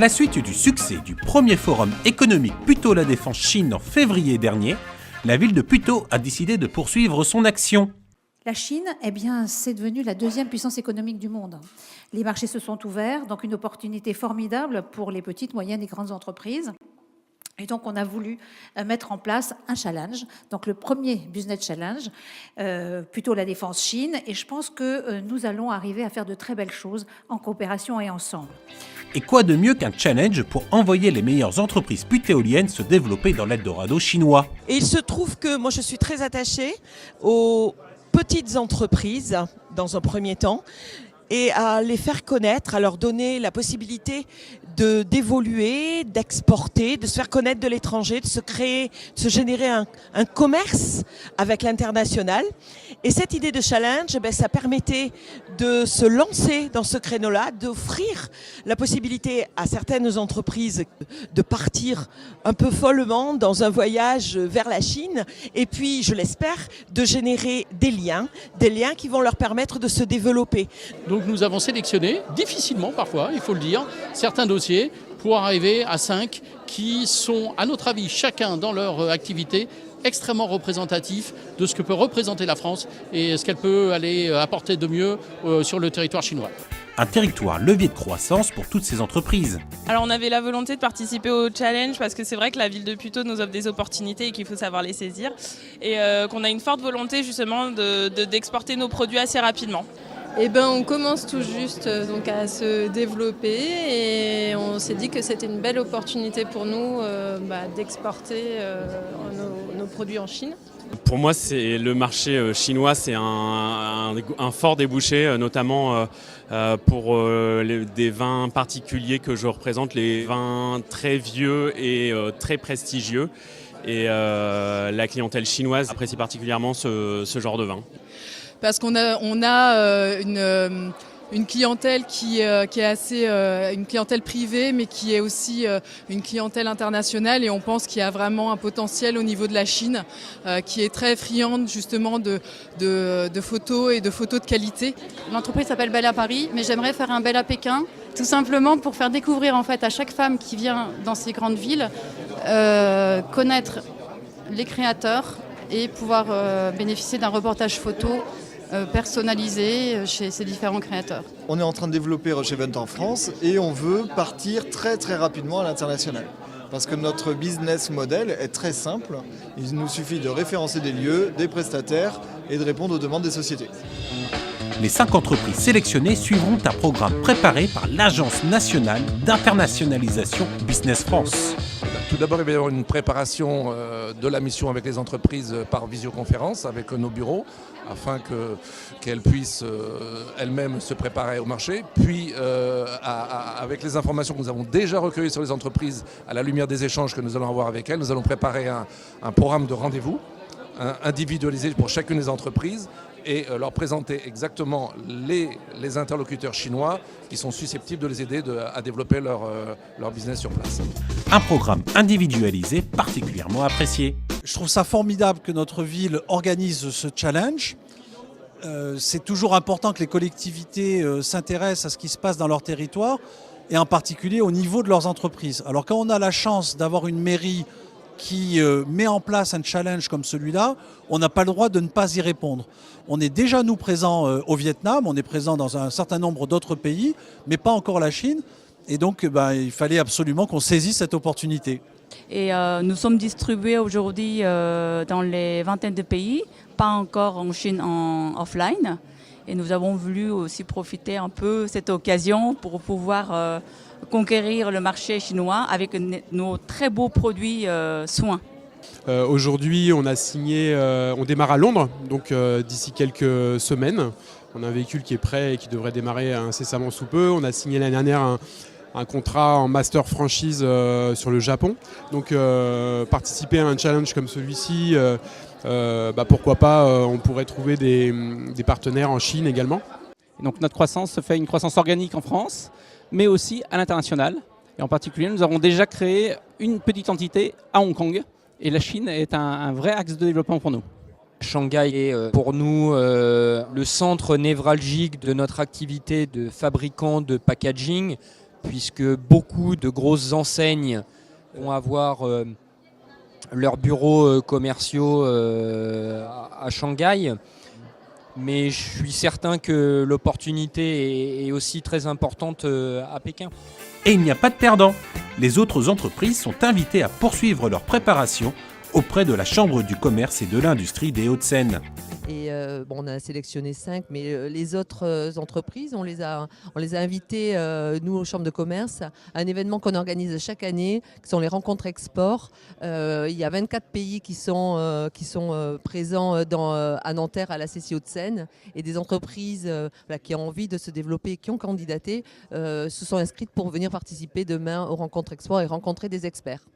la suite du succès du premier forum économique Puteaux La Défense Chine en février dernier, la ville de Puteaux a décidé de poursuivre son action. La Chine, eh bien, c'est devenu la deuxième puissance économique du monde. Les marchés se sont ouverts, donc une opportunité formidable pour les petites, moyennes et grandes entreprises. Et donc, on a voulu mettre en place un challenge, donc le premier Business Challenge, Puteaux La Défense Chine. Et je pense que nous allons arriver à faire de très belles choses en coopération et ensemble. Et quoi de mieux qu'un challenge pour envoyer les meilleures entreprises putéoliennes se développer dans l'Eldorado chinois? Et il se trouve que moi, je suis très attachée aux petites entreprises, dans un premier temps, et à les faire connaître, à leur donner la possibilité d'évoluer, d'exporter, de se faire connaître de l'étranger, de se créer, de se générer un commerce avec l'international. Et cette idée de challenge, ça permettait de se lancer dans ce créneau-là, d'offrir la possibilité à certaines entreprises de partir un peu follement dans un voyage vers la Chine, et puis, je l'espère, de générer des liens qui vont leur permettre de se développer. Donc nous avons sélectionné, difficilement parfois, il faut le dire, certains dossiers pour arriver à 5 qui sont, à notre avis, chacun dans leur activité, extrêmement représentatifs de ce que peut représenter la France et ce qu'elle peut aller apporter de mieux sur le territoire chinois. Un territoire levier de croissance pour toutes ces entreprises. Alors on avait la volonté de participer au challenge parce que c'est vrai que la ville de Puteaux nous offre des opportunités et qu'il faut savoir les saisir. Et qu'on a une forte volonté justement d'exporter nos produits assez rapidement. Eh ben, on commence tout juste donc à se développer et on s'est dit que c'était une belle opportunité pour nous d'exporter nos produits en Chine. Pour moi, c'est le marché chinois, c'est un fort débouché, notamment pour des vins particuliers que je représente, les vins très vieux et très prestigieux. Et la clientèle chinoise apprécie particulièrement ce genre de vin. Parce qu'on a une clientèle qui est assez une clientèle privée, mais qui est aussi une clientèle internationale, et on pense qu'il y a vraiment un potentiel au niveau de la Chine qui est très friande justement de photos et de photos de qualité. L'entreprise s'appelle Belle à Paris, mais j'aimerais faire un Belle à Pékin, tout simplement pour faire découvrir en fait à chaque femme qui vient dans ces grandes villes, connaître les créateurs et pouvoir bénéficier d'un reportage photo personnalisé chez ces différents créateurs. On est en train de développer Rush Event en France et on veut partir très très rapidement à l'international. Parce que notre business model est très simple. Il nous suffit de référencer des lieux, des prestataires et de répondre aux demandes des sociétés. Les 5 entreprises sélectionnées suivront un programme préparé par l'Agence nationale d'internationalisation Business France. Tout d'abord, il va y avoir une préparation de la mission avec les entreprises par visioconférence, avec nos bureaux, afin qu'elles puissent elles-mêmes se préparer au marché. Puis, avec les informations que nous avons déjà recueillies sur les entreprises, à la lumière des échanges que nous allons avoir avec elles, nous allons préparer un programme de rendez-vous individualisé pour chacune des entreprises et leur présenter exactement les interlocuteurs chinois qui sont susceptibles de les aider à développer leur business sur place. Un programme individualisé particulièrement apprécié. Je trouve ça formidable que notre ville organise ce challenge. C'est toujours important que les collectivités s'intéressent à ce qui se passe dans leur territoire et en particulier au niveau de leurs entreprises. Alors quand on a la chance d'avoir une mairie qui met en place un challenge comme celui-là, on n'a pas le droit de ne pas y répondre. On est déjà nous présents au Vietnam, on est présent dans un certain nombre d'autres pays, mais pas encore la Chine. Et donc il fallait absolument qu'on saisisse cette opportunité. Et nous sommes distribués aujourd'hui dans les vingtaines de pays, pas encore en Chine en offline. Et nous avons voulu aussi profiter un peu de cette occasion pour pouvoir conquérir le marché chinois avec nos très beaux produits soins. Aujourd'hui, on a signé, on démarre à Londres, donc d'ici quelques semaines. On a un véhicule qui est prêt et qui devrait démarrer incessamment sous peu. On a signé l'année dernière un contrat en master franchise sur le Japon. Donc participer à un challenge comme celui-ci, pourquoi pas, on pourrait trouver des partenaires en Chine également. Donc notre croissance se fait une croissance organique en France, mais aussi à l'international. Et en particulier, nous avons déjà créé une petite entité à Hong Kong. Et la Chine est un vrai axe de développement pour nous. Shanghai est pour nous le centre névralgique de notre activité de fabricant de packaging puisque beaucoup de grosses enseignes vont avoir leurs bureaux commerciaux à Shanghai. Mais je suis certain que l'opportunité est aussi très importante à Pékin. Et il n'y a pas de perdant. Les autres entreprises sont invitées à poursuivre leur préparation auprès de la Chambre du commerce et de l'industrie des Hauts-de-Seine. Et on a sélectionné 5, mais les autres entreprises, on les a invitées, nous, aux chambres de commerce, à un événement qu'on organise chaque année, qui sont les rencontres export. Il y a 24 pays qui sont présents à Nanterre, à la CCI Hauts-de-Seine, et des entreprises qui ont envie de se développer, qui ont candidaté, se sont inscrites pour venir participer demain aux rencontres export et rencontrer des experts.